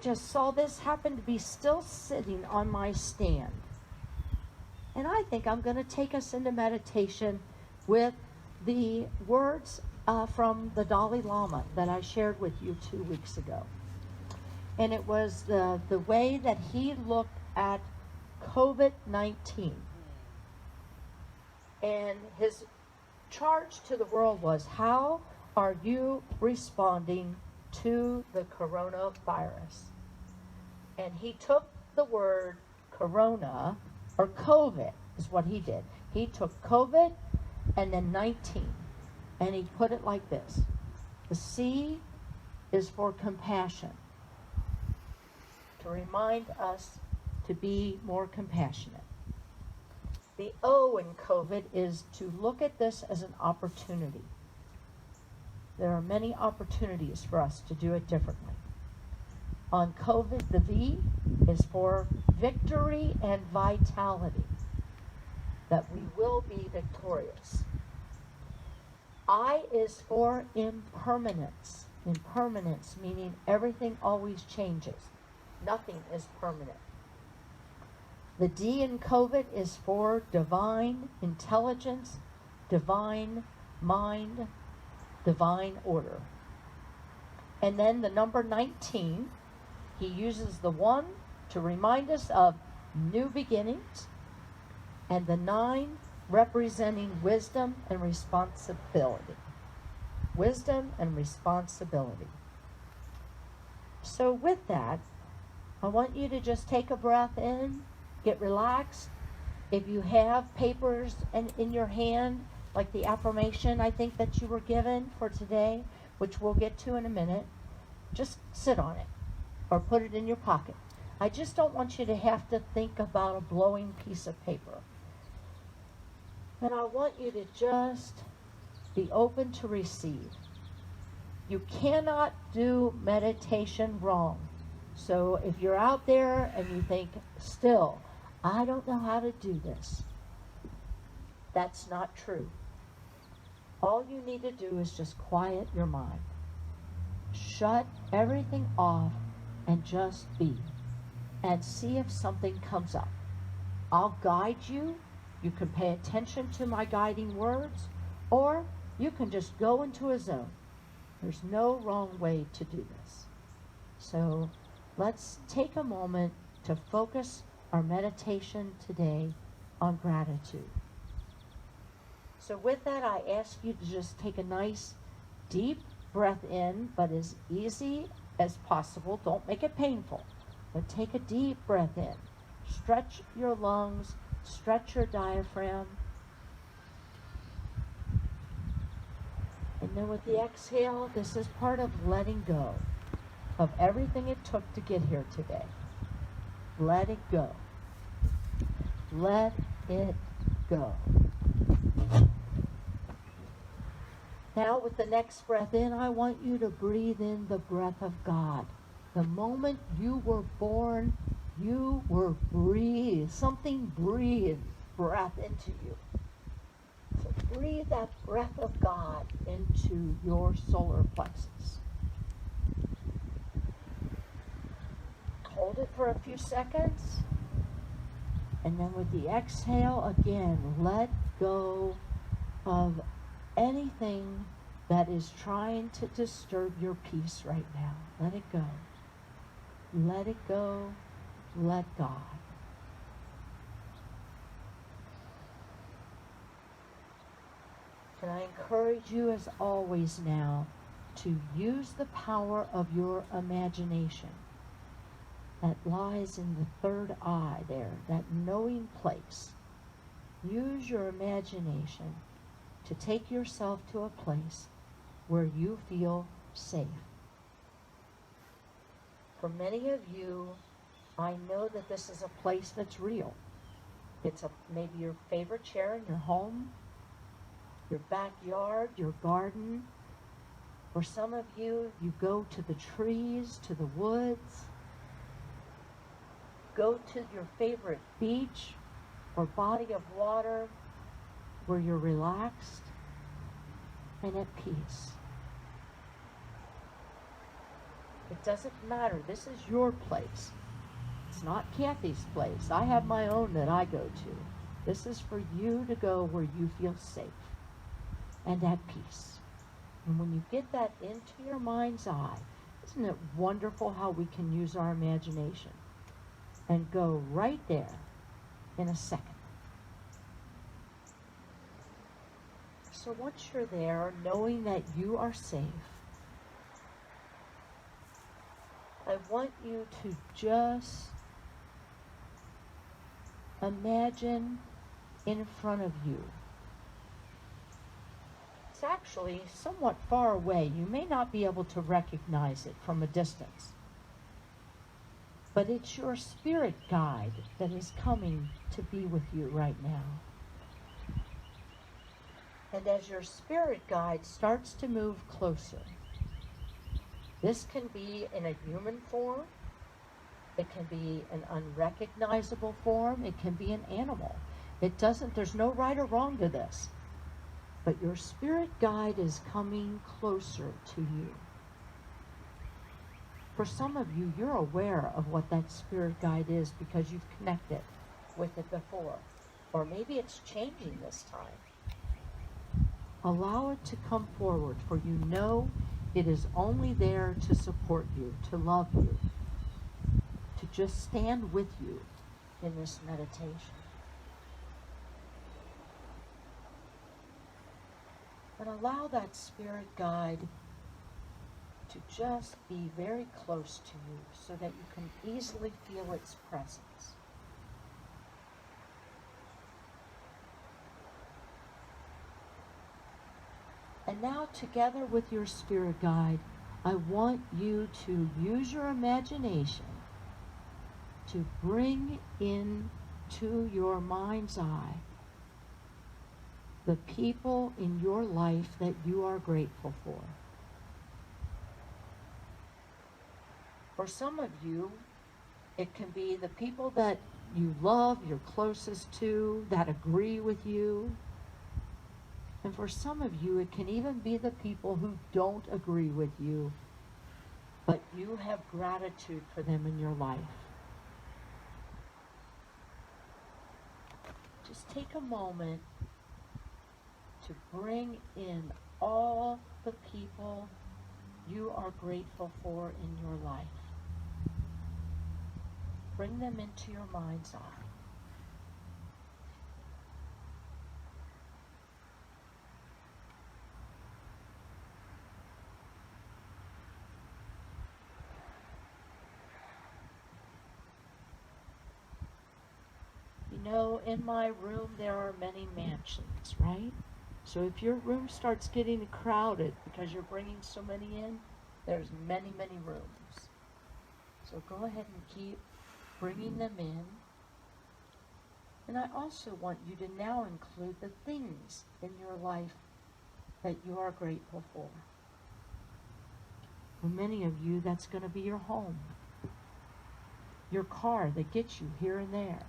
just saw this happen to be still sitting on my stand. And I think I'm going to take us into meditation with the words from the Dalai Lama that I shared with you 2 weeks ago. And it was the way that he looked at COVID-19. And his charge to the world was, how are you responding to the coronavirus? And he took the word corona, or COVID is what he did. He took COVID and then 19, and he put it like this. The C is for compassion, to remind us to be more compassionate. The O in COVID is to look at this as an opportunity. There are many opportunities for us to do it differently. On COVID, the V is for victory and vitality, that we will be victorious. I is for impermanence. Impermanence meaning everything always changes. Nothing is permanent. The D in COVID is for divine intelligence, divine mind, divine order. And then the number 19, he uses the 1 to remind us of new beginnings, and the 9 representing wisdom and responsibility. Wisdom and responsibility. So with that, I want you to just take a breath in, get relaxed. If you have papers in your hand, like the affirmation I think that you were given for today, which we'll get to in a minute, just sit on it or put it in your pocket. I just don't want you to have to think about a blowing piece of paper. And I want you to just be open to receive. You cannot do meditation wrong. So if you're out there and you think, still, I don't know how to do this, that's not true. All you need to do is just quiet your mind. Shut everything off and just be. And see if something comes up. I'll guide you. You can pay attention to my guiding words, or you can just go into a zone. There's no wrong way to do this. So let's take a moment to focus our meditation today on gratitude. So with that, I ask you to just take a nice deep breath in, but as easy as possible. Don't make it painful, but take a deep breath in. Stretch your lungs, stretch your diaphragm. And then with the exhale, this is part of letting go of everything it took to get here today. Let it go. Let it go. Now with the next breath in, I want you to breathe in the breath of God. The moment you were born, you were breathed. Something breathed breath into you. So breathe that breath of God into your solar plexus. Hold it for a few seconds. And then with the exhale, again, let go of anything that is trying to disturb your peace right now. Let it go. Let it go. Let God. And I encourage you, as always now, to use the power of your imagination that lies in the third eye there, that knowing place. Use your imagination to take yourself to a place where you feel safe. For many of you, I know that this is a place that's real. It's maybe your favorite chair in your home, your backyard, your garden. For some of you, you go to the trees, to the woods. Go to your favorite beach or body of water where you're relaxed and at peace. It doesn't matter. This is your place. It's not Kathy's place. I have my own that I go to. This is for you to go where you feel safe and at peace. And when you get that into your mind's eye, isn't it wonderful how we can use our imagination and go right there in a second? So once you're there, knowing that you are safe, I want you to just imagine in front of you. It's actually somewhat far away. You may not be able to recognize it from a distance. But it's your spirit guide that is coming to be with you right now. And as your spirit guide starts to move closer, this can be in a human form, it can be an unrecognizable form, it can be an animal. There's no right or wrong to this. But your spirit guide is coming closer to you. For some of you, you're aware of what that spirit guide is because you've connected with it before. Or maybe it's changing this time. Allow it to come forward, for you know it is only there to support you, to love you, to just stand with you in this meditation. And allow that spirit guide to just be very close to you so that you can easily feel its presence. And now, together with your spirit guide, I want you to use your imagination to bring in to your mind's eye the people in your life that you are grateful for. For some of you, it can be the people that you love, you're closest to, that agree with you. And for some of you, it can even be the people who don't agree with you, but you have gratitude for them in your life. Just take a moment to bring in all the people you are grateful for in your life. Bring them into your mind's eye. You know, in my room there are many mansions, right? So if your room starts getting crowded because you're bringing so many in, there's many, many rooms. So go ahead and keep bringing them in. And I also want you to now include the things in your life that you are grateful for. For many of you, that's going to be your home, your car that gets you here and there,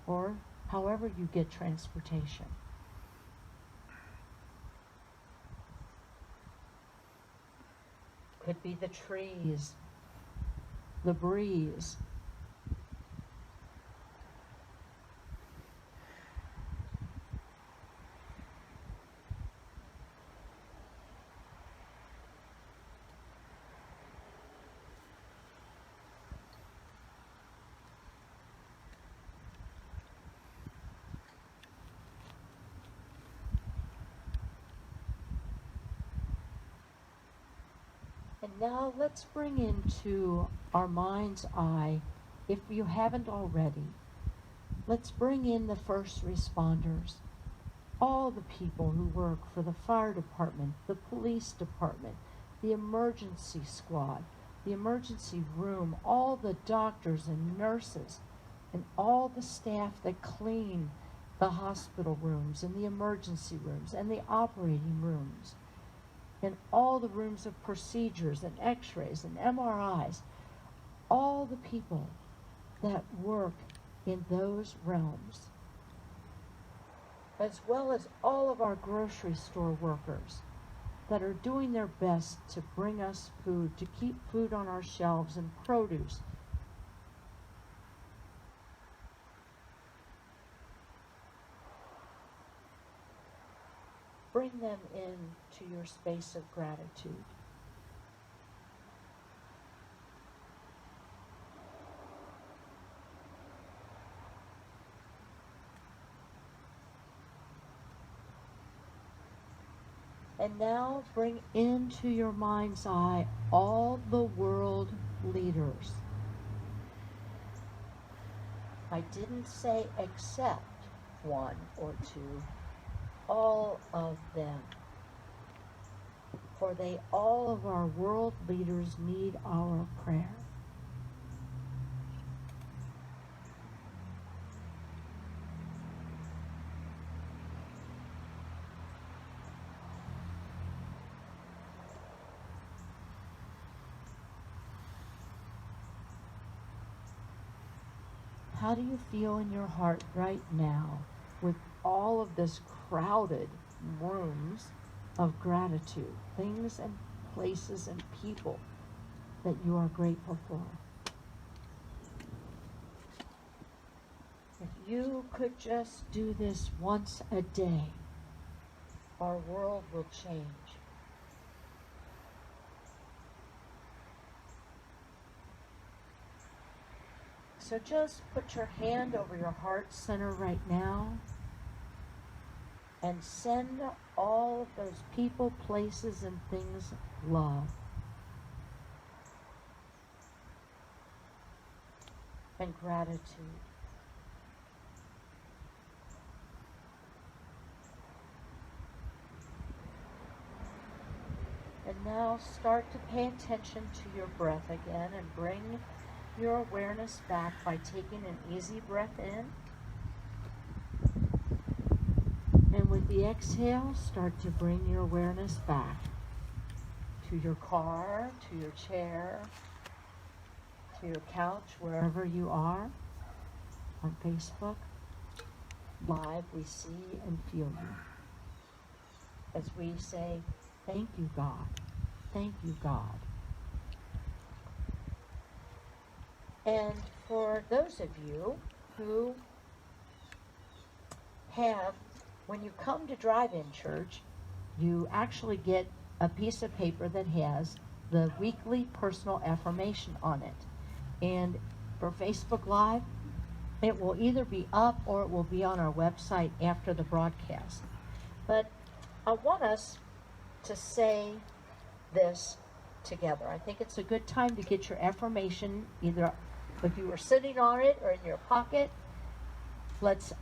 or however you get transportation. Could be the trees, the breeze. And now let's bring into our mind's eye, if you haven't already, let's bring in the first responders, all the people who work for the fire department, the police department, the emergency squad, the emergency room, all the doctors and nurses, and all the staff that clean the hospital rooms and the emergency rooms and the operating rooms, and all the rooms of procedures and x-rays and MRIs, all the people that work in those realms, as well as all of our grocery store workers that are doing their best to bring us food, to keep food on our shelves and produce. Bring them into your space of gratitude. And now bring into your mind's eye all the world leaders. I didn't say except one or two, all of them. For all of our world leaders need our prayer. How do you feel in your heart right now with all of this crowded rooms of gratitude, things and places and people that you are grateful for? If you could just do this once a day, our world will change. So just put your hand over your heart center right now and send all of those people, places, and things love. And gratitude. And now start to pay attention to your breath again and bring your awareness back by taking an easy breath in. And with the exhale, start to bring your awareness back to your car, to your chair, to your couch, wherever you are. On Facebook Live, we see and feel you. As we say, thank you, God. Thank you, God. And for those of you who have, when you come to drive-in church, you actually get a piece of paper that has the weekly personal affirmation on it. And for Facebook Live, it will either be up or it will be on our website after the broadcast. But I want us to say this together. I think it's a good time to get your affirmation, either if you were sitting on it or in your pocket.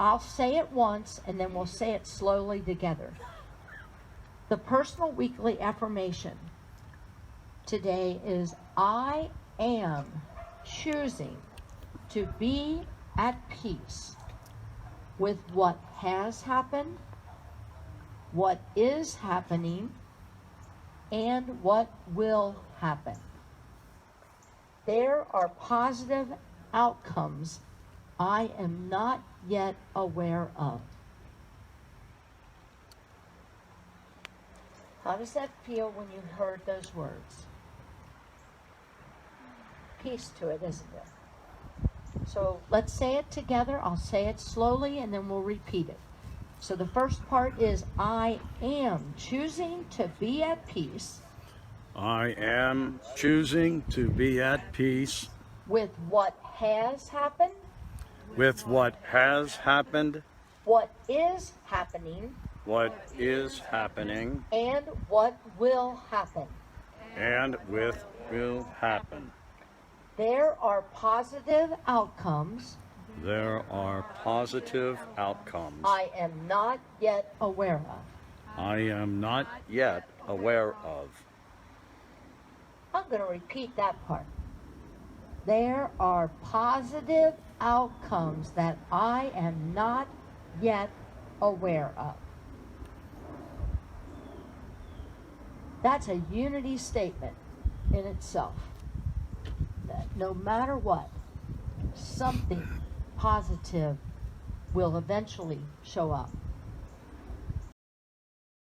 I'll say it once and then we'll say it slowly together. The personal weekly affirmation today is, I am choosing to be at peace with what has happened, what is happening, and what will happen. There are positive outcomes I am not yet aware of. How does that feel when you heard those words? Peace to it, isn't it? So let's say it together. I'll say it slowly and then we'll repeat it. So the first part is, I am choosing to be at peace. I am choosing to be at peace With what has happened. with what has happened, What is happening. what is happening, And what will happen. and what will happen. There are positive outcomes There are positive outcomes I am not yet aware of. I am not yet aware of. I'm going to repeat that part. There are positive outcomes that I am not yet aware of. That's a unity statement in itself. That no matter what, something positive will eventually show up.